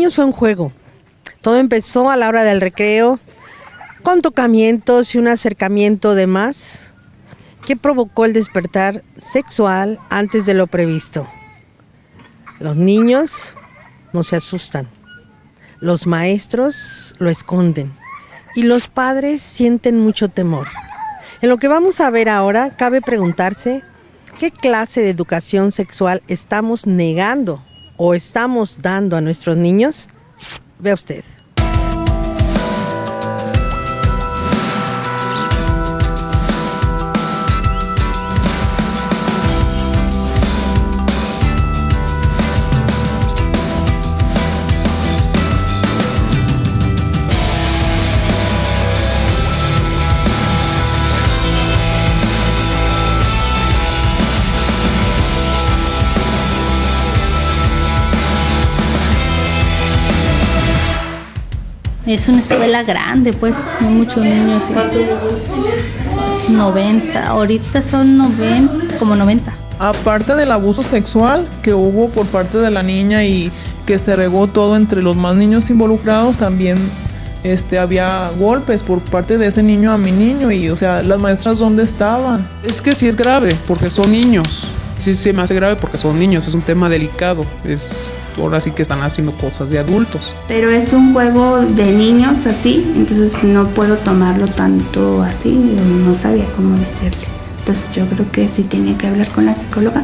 niños fue un juego. Todo empezó a la hora del recreo, con tocamientos y un acercamiento de más, que provocó el despertar sexual antes de lo previsto. Los niños no se asustan, los maestros lo esconden y los padres sienten mucho temor. En lo que vamos a ver ahora, cabe preguntarse qué clase de educación sexual estamos negando o estamos dando a nuestros niños. Vea usted. Es una escuela grande, pues, no muchos niños. Sí. 90, ahorita son 90, como 90. Aparte del abuso sexual que hubo por parte de la niña y que se regó todo entre los más niños involucrados, también había golpes por parte de ese niño a mi niño y, o sea, las maestras ¿dónde estaban? Es que sí es grave, porque son niños. Sí se me hace grave porque son niños, es un tema delicado. Ahora sí que están haciendo cosas de adultos. Pero es un juego de niños así, entonces no puedo tomarlo tanto así, no sabía cómo decirle. Entonces yo creo que sí tenía que hablar con la psicóloga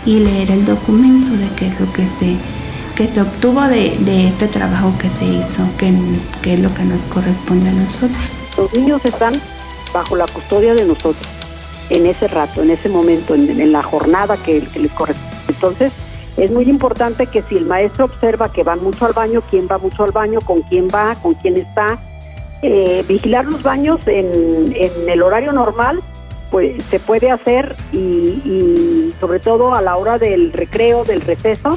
y leer el documento de qué es lo que se obtuvo de este trabajo que se hizo, que es lo que nos corresponde a nosotros. Los niños están bajo la custodia de nosotros, en ese rato, en ese momento, en la jornada que les corresponde. Entonces, es muy importante que si el maestro observa que van mucho al baño, quién va mucho al baño, con quién va, con quién está, vigilar los baños en el horario normal, pues se puede hacer y sobre todo a la hora del recreo, del receso,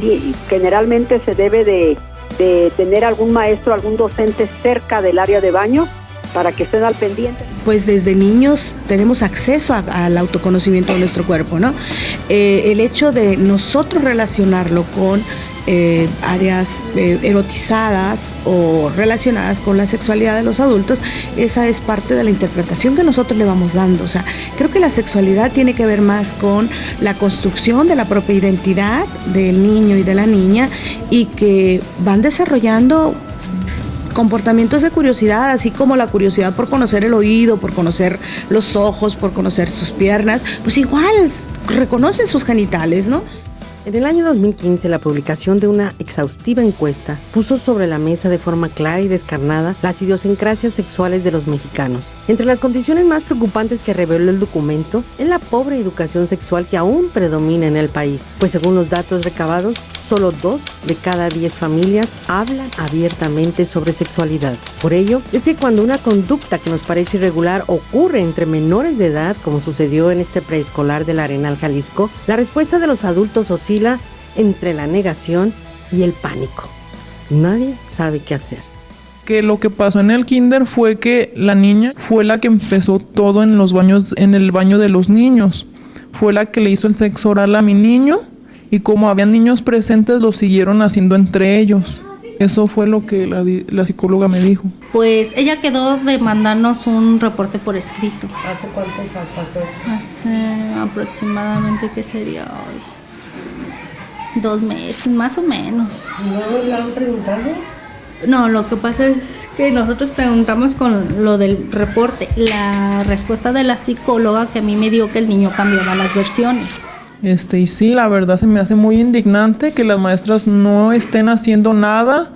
y generalmente se debe de tener algún maestro, algún docente cerca del área de baño para que estén al pendiente. Pues desde niños tenemos acceso al autoconocimiento de nuestro cuerpo, ¿no? El hecho de nosotros relacionarlo con áreas erotizadas o relacionadas con la sexualidad de los adultos, esa es parte de la interpretación que nosotros le vamos dando. O sea, creo que la sexualidad tiene que ver más con la construcción de la propia identidad del niño y de la niña y que van desarrollando comportamientos de curiosidad, así como la curiosidad por conocer el oído, por conocer los ojos, por conocer sus piernas, pues igual reconocen sus genitales, ¿no? En el año 2015, la publicación de una exhaustiva encuesta puso sobre la mesa de forma clara y descarnada las idiosincrasias sexuales de los mexicanos. Entre las condiciones más preocupantes que reveló el documento es la pobre educación sexual que aún predomina en el país, pues según los datos recabados, solo 2 de cada 10 familias hablan abiertamente sobre sexualidad. Por ello, es que cuando una conducta que nos parece irregular ocurre entre menores de edad, como sucedió en este preescolar del Arenal, Jalisco, la respuesta de los adultos oscila entre la negación y el pánico. Nadie sabe qué hacer. Que lo que pasó en el kinder fue que la niña fue la que empezó todo en los baños, en el baño de los niños. Fue la que le hizo el sexo oral a mi niño y como había niños presentes lo siguieron haciendo entre ellos. Eso fue lo que la psicóloga me dijo. Pues ella quedó de mandarnos un reporte por escrito. ¿Hace cuánto pasó eso? Hace aproximadamente, ¿qué sería hoy? 2 meses, más o menos. ¿No le han preguntado? No, lo que pasa es que nosotros preguntamos con lo del reporte. La respuesta de la psicóloga que a mí me dio que el niño cambiaba las versiones. Y sí, la verdad se me hace muy indignante que las maestras no estén haciendo nada,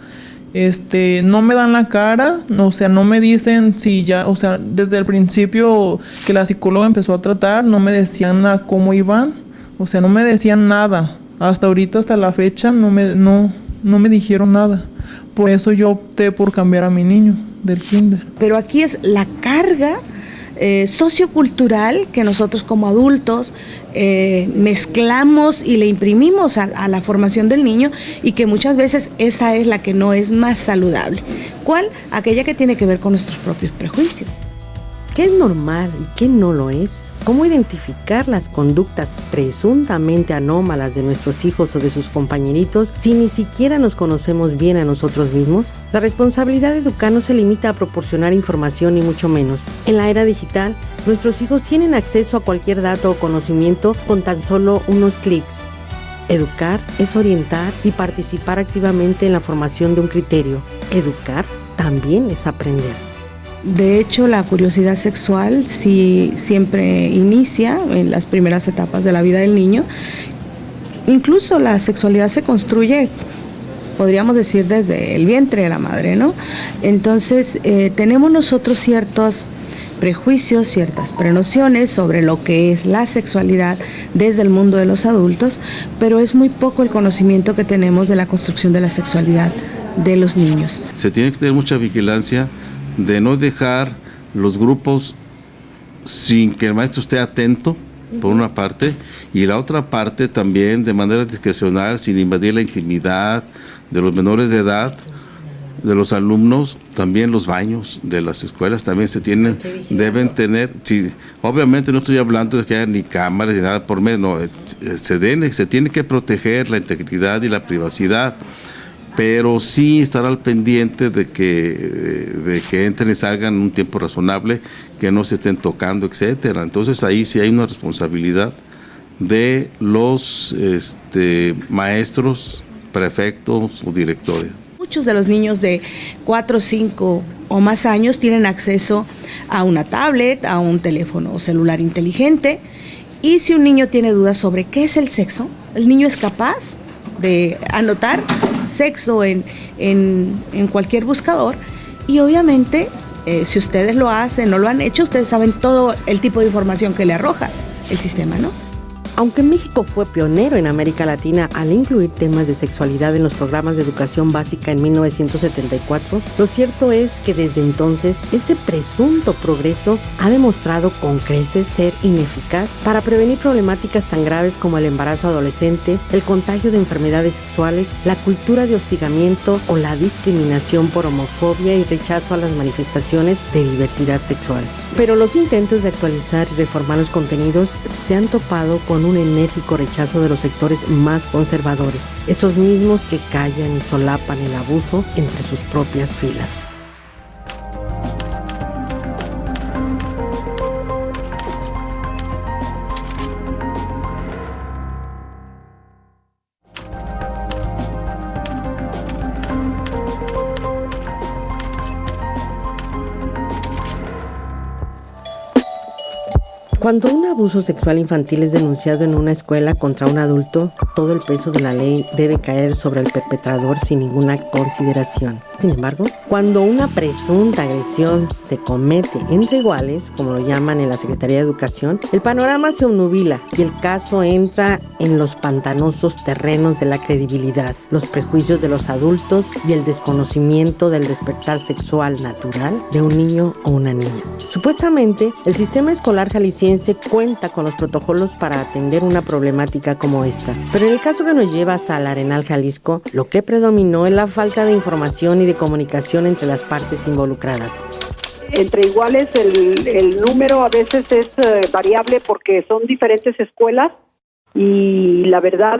no me dan la cara, o sea, no me dicen si ya, o sea, desde el principio que la psicóloga empezó a tratar, no me decían a cómo iban, o sea, no me decían nada. Hasta ahorita, hasta la fecha, no me dijeron nada. Por eso yo opté por cambiar a mi niño del kinder. Pero aquí es la carga sociocultural que nosotros como adultos mezclamos y le imprimimos a la formación del niño y que muchas veces esa es la que no es más saludable. ¿Cuál? Aquella que tiene que ver con nuestros propios prejuicios. ¿Qué es normal y qué no lo es? ¿Cómo identificar las conductas presuntamente anómalas de nuestros hijos o de sus compañeritos si ni siquiera nos conocemos bien a nosotros mismos? La responsabilidad de educar no se limita a proporcionar información ni mucho menos. En la era digital, nuestros hijos tienen acceso a cualquier dato o conocimiento con tan solo unos clics. Educar es orientar y participar activamente en la formación de un criterio. Educar también es aprender. De hecho, la curiosidad sexual sí siempre inicia en las primeras etapas de la vida del niño. Incluso la sexualidad se construye, podríamos decir, desde el vientre de la madre, ¿no? Entonces, tenemos nosotros ciertos prejuicios, ciertas prenociones sobre lo que es la sexualidad desde el mundo de los adultos, pero es muy poco el conocimiento que tenemos de la construcción de la sexualidad de los niños. Se tiene que tener mucha vigilancia de no dejar los grupos sin que el maestro esté atento, por una parte, y la otra parte también de manera discrecional, sin invadir la intimidad de los menores de edad, de los alumnos. También los baños de las escuelas también deben tener, sí, obviamente no estoy hablando de que haya ni cámaras ni nada por medio, no, se tiene que proteger la integridad y la privacidad, pero sí estar al pendiente de que entren y salgan en un tiempo razonable, que no se estén tocando, etcétera. Entonces ahí sí hay una responsabilidad de los maestros, prefectos o directores. Muchos de los niños de 4, 5 o más años tienen acceso a una tablet, a un teléfono celular inteligente, y si un niño tiene dudas sobre qué es el sexo, el niño es capaz de anotar sexo en cualquier buscador, y obviamente si ustedes lo hacen o lo han hecho, ustedes saben todo el tipo de información que le arroja el sistema, ¿no? Aunque México fue pionero en América Latina al incluir temas de sexualidad en los programas de educación básica en 1974, lo cierto es que desde entonces ese presunto progreso ha demostrado con creces ser ineficaz para prevenir problemáticas tan graves como el embarazo adolescente, el contagio de enfermedades sexuales, la cultura de hostigamiento o la discriminación por homofobia y rechazo a las manifestaciones de diversidad sexual. Pero los intentos de actualizar y reformar los contenidos se han topado con un enérgico rechazo de los sectores más conservadores, esos mismos que callan y solapan el abuso entre sus propias filas. Cuando un abuso sexual infantil es denunciado en una escuela contra un adulto, todo el peso de la ley debe caer sobre el perpetrador sin ninguna consideración. Sin embargo, cuando una presunta agresión se comete entre iguales, como lo llaman en la Secretaría de Educación, el panorama se obnubila y el caso entra en los pantanosos terrenos de la credibilidad, los prejuicios de los adultos y el desconocimiento del despertar sexual natural de un niño o una niña. Supuestamente, el sistema escolar jalisciense cuenta con los protocolos para atender una problemática como esta. Pero en el caso que nos lleva hasta el Arenal Jalisco, lo que predominó es la falta de información y de comunicación entre las partes involucradas. Entre iguales el número a veces es variable porque son diferentes escuelas y la verdad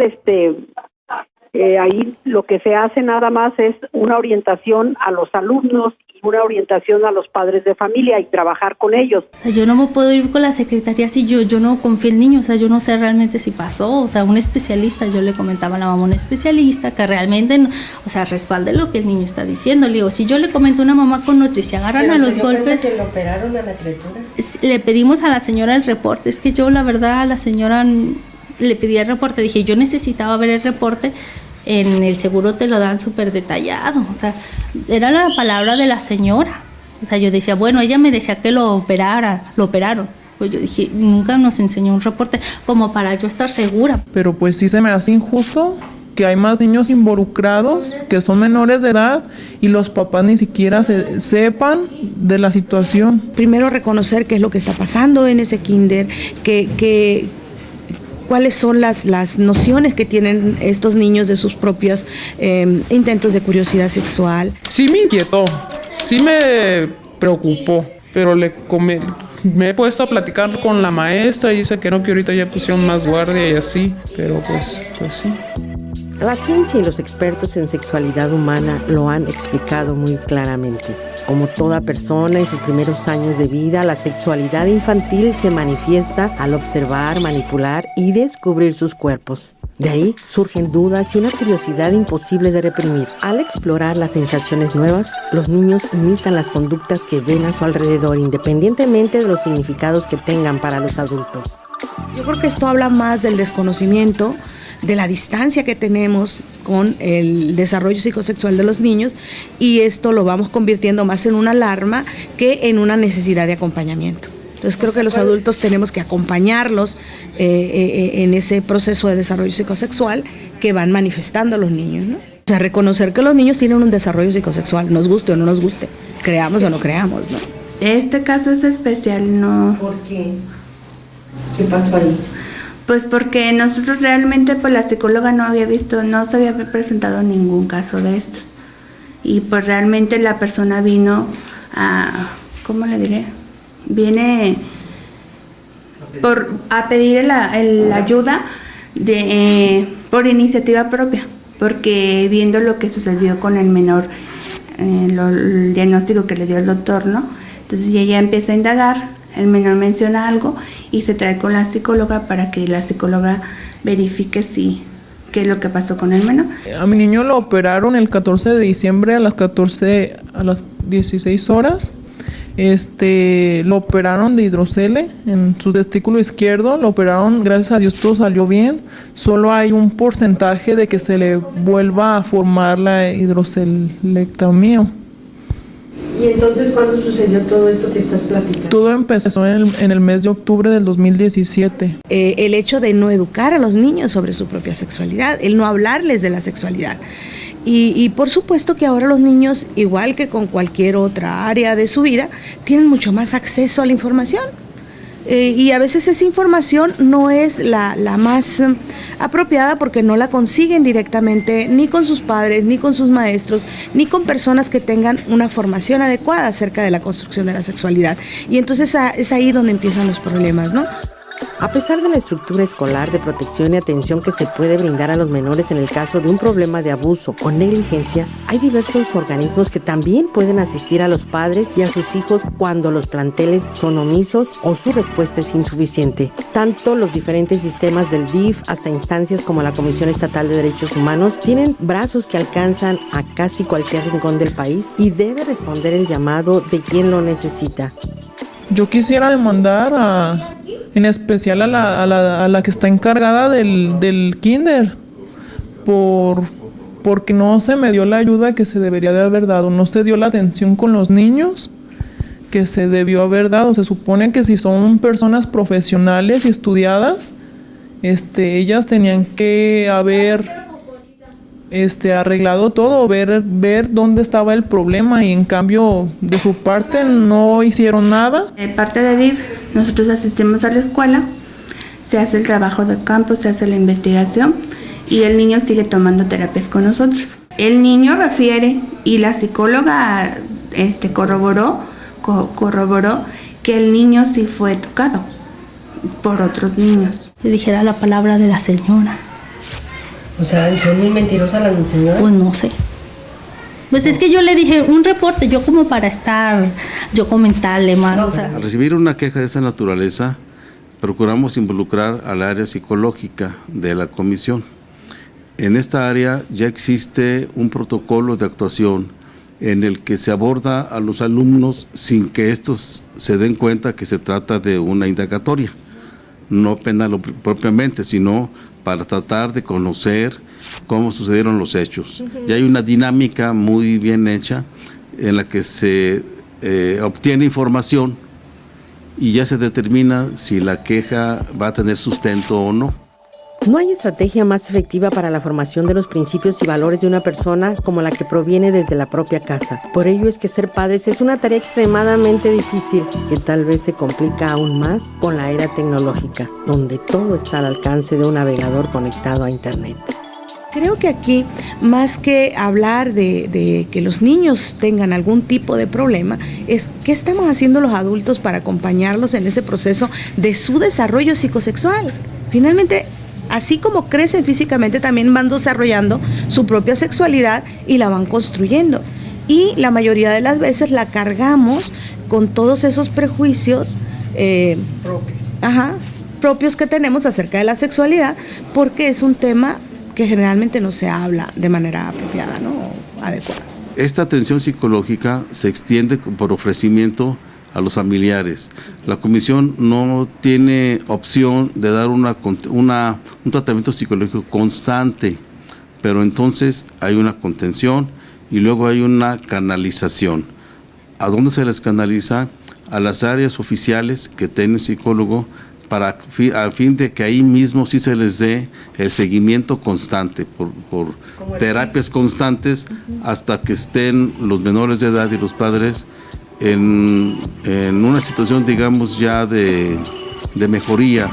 ahí lo que se hace nada más es una orientación a los alumnos, una orientación a los padres de familia y trabajar con ellos. Yo no me puedo ir con la secretaría si yo no confío en el niño, yo no sé realmente si pasó, un especialista, yo le comentaba a la mamá, un especialista que realmente, respalde lo que el niño está diciendo. Le digo, si yo le comento a una mamá con nutri, se agarran a los golpes. ¿Que lo operaron a la criatura? Le pedimos a la señora el reporte, es que yo la verdad a la señora le pedí el reporte, dije, yo necesitaba ver el reporte. En el seguro te lo dan súper detallado, era la palabra de la señora. Yo decía, bueno, ella me decía que lo operaron. Pues yo dije, nunca nos enseñó un reporte como para yo estar segura. Pero pues sí se me hace injusto que hay más niños involucrados que son menores de edad y los papás ni siquiera sepan de la situación. Primero reconocer qué es lo que está pasando en ese kinder, cuáles son las nociones que tienen estos niños de sus propios intentos de curiosidad sexual. Sí me inquietó, sí me preocupó, pero me he puesto a platicar con la maestra y dice que no, que ahorita ya pusieron más guardia y así, pero pues sí. La ciencia y los expertos en sexualidad humana lo han explicado muy claramente. Como toda persona en sus primeros años de vida, la sexualidad infantil se manifiesta al observar, manipular y descubrir sus cuerpos. De ahí surgen dudas y una curiosidad imposible de reprimir. Al explorar las sensaciones nuevas, los niños imitan las conductas que ven a su alrededor, independientemente de los significados que tengan para los adultos. Yo creo que esto habla más del desconocimiento, de la distancia que tenemos con el desarrollo psicosexual de los niños, y esto lo vamos convirtiendo más en una alarma que en una necesidad de acompañamiento. Entonces creo que los adultos tenemos que acompañarlos en ese proceso de desarrollo psicosexual que van manifestando los niños, ¿no? O sea, reconocer que los niños tienen un desarrollo psicosexual, nos guste o no nos guste, creamos o no creamos, ¿no? Este caso es especial, ¿no? ¿Por qué? ¿Qué pasó ahí? Pues porque nosotros realmente, pues la psicóloga no se había presentado ningún caso de estos. Y pues realmente la persona vino a, ¿cómo le diré? Viene a pedir la ayuda por iniciativa propia, porque viendo lo que sucedió con el menor, el diagnóstico que le dio el doctor, ¿no? Entonces ella empieza a indagar. El menor menciona algo y se trae con la psicóloga para que la psicóloga verifique qué es lo que pasó con el menor. A mi niño lo operaron el 14 de diciembre a las 16 horas. Lo operaron de hidrocele en su testículo izquierdo, lo operaron, gracias a Dios todo salió bien. Solo hay un porcentaje de que se le vuelva a formar la hidrocelectomía. ¿Y entonces cuándo sucedió todo esto que estás platicando? Todo empezó en el mes de octubre del 2017. El hecho de no educar a los niños sobre su propia sexualidad, el no hablarles de la sexualidad. Y por supuesto que ahora los niños, igual que con cualquier otra área de su vida, tienen mucho más acceso a la información. Y a veces esa información no es la más apropiada porque no la consiguen directamente ni con sus padres, ni con sus maestros, ni con personas que tengan una formación adecuada acerca de la construcción de la sexualidad. Y entonces es ahí donde empiezan los problemas, ¿no? A pesar de la estructura escolar de protección y atención que se puede brindar a los menores en el caso de un problema de abuso o negligencia, hay diversos organismos que también pueden asistir a los padres y a sus hijos cuando los planteles son omisos o su respuesta es insuficiente. Tanto los diferentes sistemas del DIF hasta instancias como la Comisión Estatal de Derechos Humanos tienen brazos que alcanzan a casi cualquier rincón del país y debe responder el llamado de quien lo necesita. Yo quisiera demandar en especial a la que está encargada del kinder porque no se me dio la ayuda que se debería de haber dado, no se dio la atención con los niños que se debió haber dado. Se supone que si son personas profesionales y estudiadas, ellas tenían que haber arreglado todo, ver dónde estaba el problema, y en cambio de su parte no hicieron nada. De parte de DIF, nosotros asistimos a la escuela, se hace el trabajo de campo, se hace la investigación y el niño sigue tomando terapias con nosotros. El niño refiere y la psicóloga corroboró que el niño sí fue tocado por otros niños. Le dijera la palabra de la señora. O sea, ¿son muy mentirosas las señoras? Pues no sé. Pues es que yo le dije un reporte, yo como para yo comentarle más. No, o sea. Al recibir una queja de esa naturaleza, procuramos involucrar al área psicológica de la comisión. En esta área ya existe un protocolo de actuación en el que se aborda a los alumnos sin que estos se den cuenta que se trata de una indagatoria, no penal propiamente, sino para tratar de conocer cómo sucedieron los hechos. Y hay una dinámica muy bien hecha en la que se obtiene información y ya se determina si la queja va a tener sustento o no. No hay estrategia más efectiva para la formación de los principios y valores de una persona como la que proviene desde la propia casa. Por ello es que ser padres es una tarea extremadamente difícil, que tal vez se complica aún más con la era tecnológica, donde todo está al alcance de un navegador conectado a Internet. Creo que aquí, más que hablar de que los niños tengan algún tipo de problema, es qué estamos haciendo los adultos para acompañarlos en ese proceso de su desarrollo psicosexual. Finalmente, así como crecen físicamente, también van desarrollando su propia sexualidad y la van construyendo. Y la mayoría de las veces la cargamos con todos esos prejuicios propios que tenemos acerca de la sexualidad, porque es un tema que generalmente no se habla de manera apropiada, ¿no? Adecuada. Esta atención psicológica se extiende por ofrecimiento a los familiares. La comisión no tiene opción de dar un tratamiento psicológico constante, pero entonces hay una contención y luego hay una canalización. ¿A dónde se les canaliza? A las áreas oficiales que tiene psicólogo, a fin de que ahí mismo sí se les dé el seguimiento constante por terapias constantes hasta que estén los menores de edad y los padres en una situación, digamos, ya de mejoría.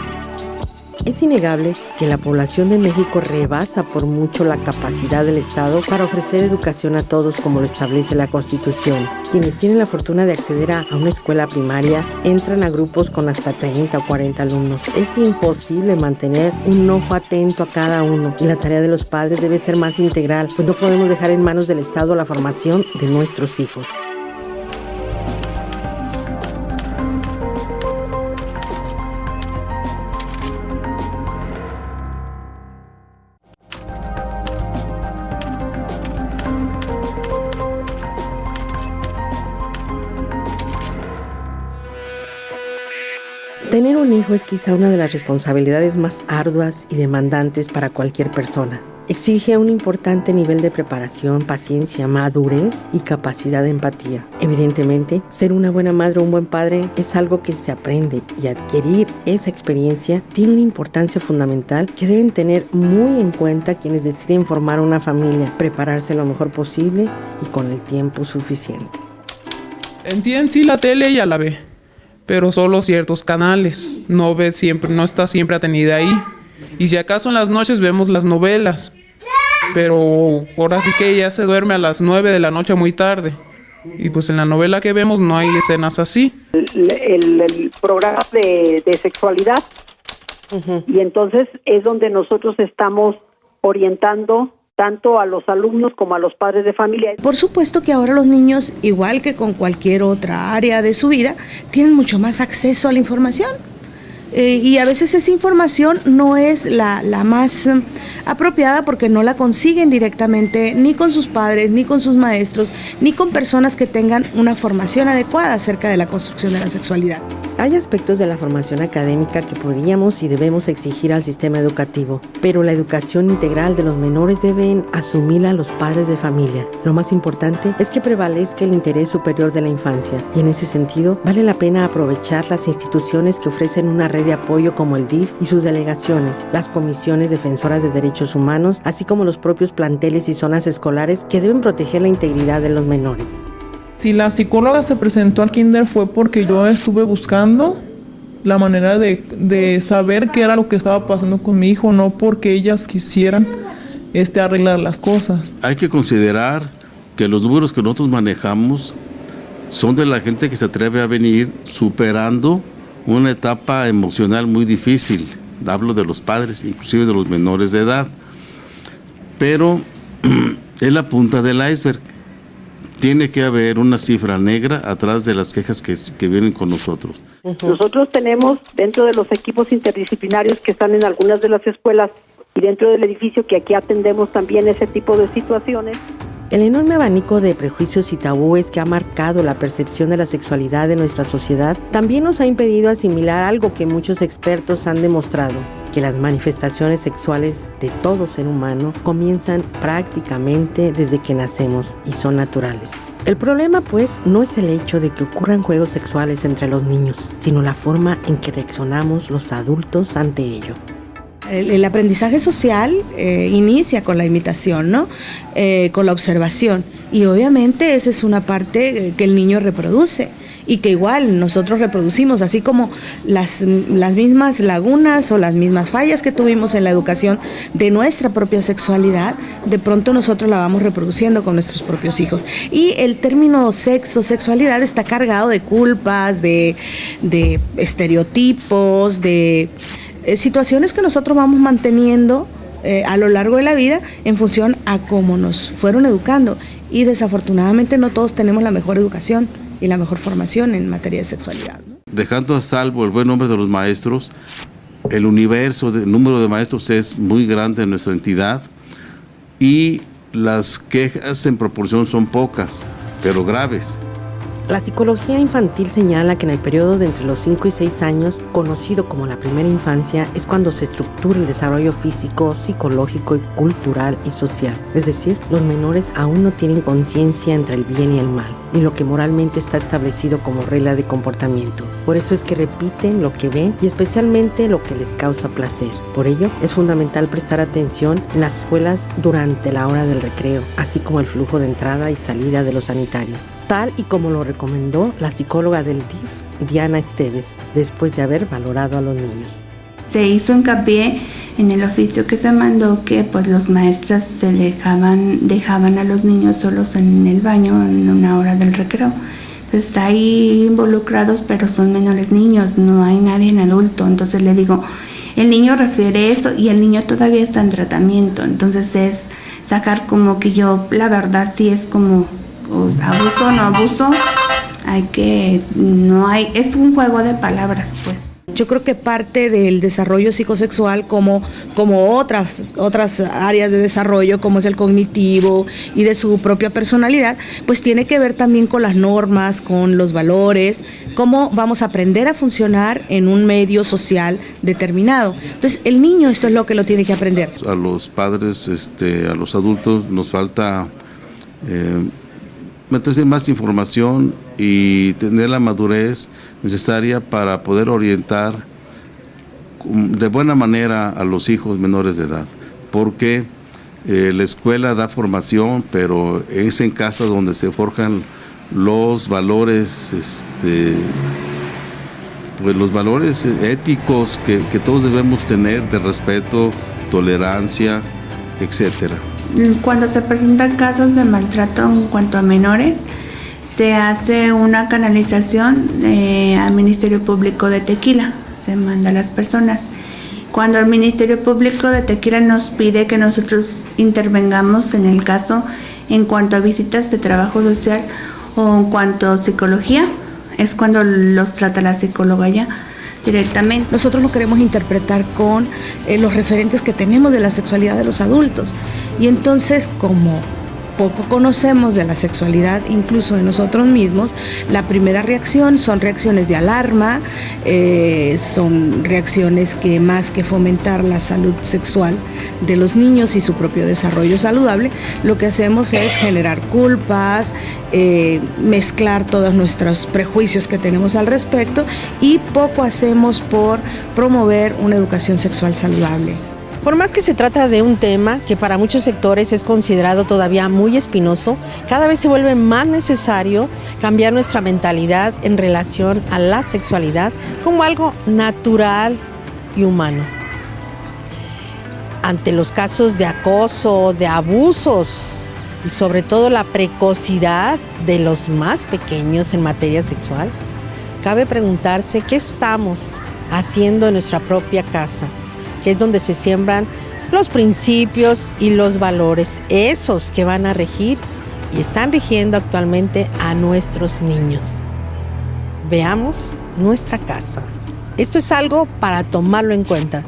Es innegable que la población de México rebasa por mucho la capacidad del Estado para ofrecer educación a todos como lo establece la Constitución. Quienes tienen la fortuna de acceder a una escuela primaria entran a grupos con hasta 30 o 40 alumnos. Es imposible mantener un ojo atento a cada uno y la tarea de los padres debe ser más integral, pues no podemos dejar en manos del Estado la formación de nuestros hijos. Tener un hijo es quizá una de las responsabilidades más arduas y demandantes para cualquier persona. Exige un importante nivel de preparación, paciencia, madurez y capacidad de empatía. Evidentemente, ser una buena madre o un buen padre es algo que se aprende y adquirir esa experiencia tiene una importancia fundamental que deben tener muy en cuenta quienes deciden formar una familia, prepararse lo mejor posible y con el tiempo suficiente. En sí la tele ya la ve, pero solo ciertos canales, no está siempre atenida ahí. Y si acaso en las noches vemos las novelas, pero ahora sí que ella se duerme a las 9 de la noche muy tarde. Y pues en la novela que vemos no hay escenas así. El programa de sexualidad. Uh-huh. Y entonces es donde nosotros estamos orientando tanto a los alumnos como a los padres de familia. Por supuesto que ahora los niños, igual que con cualquier otra área de su vida, tienen mucho más acceso a la información. Y a veces esa información no es la más apropiada porque no la consiguen directamente ni con sus padres, ni con sus maestros, ni con personas que tengan una formación adecuada acerca de la construcción de la sexualidad. Hay aspectos de la formación académica que podríamos y debemos exigir al sistema educativo, pero la educación integral de los menores deben asumirla los padres de familia. Lo más importante es que prevalezca el interés superior de la infancia y en ese sentido vale la pena aprovechar las instituciones que ofrecen una red de apoyo como el DIF y sus delegaciones, las comisiones defensoras de derechos humanos, así como los propios planteles y zonas escolares que deben proteger la integridad de los menores. Si la psicóloga se presentó al kinder fue porque yo estuve buscando la manera de saber qué era lo que estaba pasando con mi hijo, no porque ellas quisieran arreglar las cosas. Hay que considerar que los números que nosotros manejamos son de la gente que se atreve a venir superando una etapa emocional muy difícil. Hablo de los padres, inclusive de los menores de edad. Pero es la punta del iceberg. Tiene que haber una cifra negra atrás de las quejas que vienen con nosotros. Nosotros tenemos dentro de los equipos interdisciplinarios que están en algunas de las escuelas y dentro del edificio que aquí atendemos también ese tipo de situaciones. El enorme abanico de prejuicios y tabúes que ha marcado la percepción de la sexualidad de nuestra sociedad también nos ha impedido asimilar algo que muchos expertos han demostrado, que las manifestaciones sexuales de todo ser humano comienzan prácticamente desde que nacemos y son naturales. El problema, pues, no es el hecho de que ocurran juegos sexuales entre los niños, sino la forma en que reaccionamos los adultos ante ello. El aprendizaje social inicia con la imitación, ¿no? Con la observación. Y obviamente esa es una parte que el niño reproduce y que igual nosotros reproducimos, así como las mismas lagunas o las mismas fallas que tuvimos en la educación de nuestra propia sexualidad, de pronto nosotros la vamos reproduciendo con nuestros propios hijos. Y el término sexo, sexualidad está cargado de culpas, de estereotipos, de situaciones que nosotros vamos manteniendo a lo largo de la vida en función a cómo nos fueron educando. Y desafortunadamente no todos tenemos la mejor educación y la mejor formación en materia de sexualidad, ¿no? Dejando a salvo el buen nombre de los maestros, el número de maestros es muy grande en nuestra entidad y las quejas en proporción son pocas, pero graves. La psicología infantil señala que en el periodo de entre los 5 y 6 años, conocido como la primera infancia, es cuando se estructura el desarrollo físico, psicológico, cultural y social. Es decir, los menores aún no tienen conciencia entre el bien y el mal, ni lo que moralmente está establecido como regla de comportamiento. Por eso es que repiten lo que ven y especialmente lo que les causa placer. Por ello, es fundamental prestar atención en las escuelas durante la hora del recreo, así como el flujo de entrada y salida de los sanitarios, tal y como lo recomendó la psicóloga del DIF, Diana Esteves, después de haber valorado a los niños. Se hizo hincapié en el oficio que se mandó que pues los maestras se dejaban a los niños solos en el baño en una hora del recreo. Pues hay involucrados, pero son menores niños, no hay nadie en adulto. Entonces le digo, el niño refiere eso y el niño todavía está en tratamiento. Entonces es sacar como que yo, la verdad sí es como abuso o no abuso, es un juego de palabras, pues. Yo creo que parte del desarrollo psicosexual como otras áreas de desarrollo, como es el cognitivo y de su propia personalidad, pues tiene que ver también con las normas, con los valores, cómo vamos a aprender a funcionar en un medio social determinado. Entonces, el niño esto es lo que lo tiene que aprender. A los padres, a los adultos nos falta meterse más información y tener la madurez necesaria para poder orientar de buena manera a los hijos menores de edad, porque la escuela da formación, pero es en casa donde se forjan los valores, pues los valores éticos que todos debemos tener, de respeto, tolerancia, etcétera. Cuando se presentan casos de maltrato en cuanto a menores, se hace una canalización al Ministerio Público de Tequila, se manda a las personas. Cuando el Ministerio Público de Tequila nos pide que nosotros intervengamos en el caso en cuanto a visitas de trabajo social o en cuanto a psicología, es cuando los trata la psicóloga ya directamente. Nosotros lo queremos interpretar con los referentes que tenemos de la sexualidad de los adultos. Y entonces, como poco conocemos de la sexualidad, incluso de nosotros mismos, la primera reacción son reacciones de alarma, son reacciones que más que fomentar la salud sexual de los niños y su propio desarrollo saludable, lo que hacemos es generar culpas, mezclar todos nuestros prejuicios que tenemos al respecto y poco hacemos por promover una educación sexual saludable. Por más que se trata de un tema que para muchos sectores es considerado todavía muy espinoso, cada vez se vuelve más necesario cambiar nuestra mentalidad en relación a la sexualidad como algo natural y humano. Ante los casos de acoso, de abusos y sobre todo la precocidad de los más pequeños en materia sexual, cabe preguntarse qué estamos haciendo en nuestra propia casa, que es donde se siembran los principios y los valores, esos que van a regir y están rigiendo actualmente a nuestros niños. Veamos nuestra casa. Esto es algo para tomarlo en cuenta.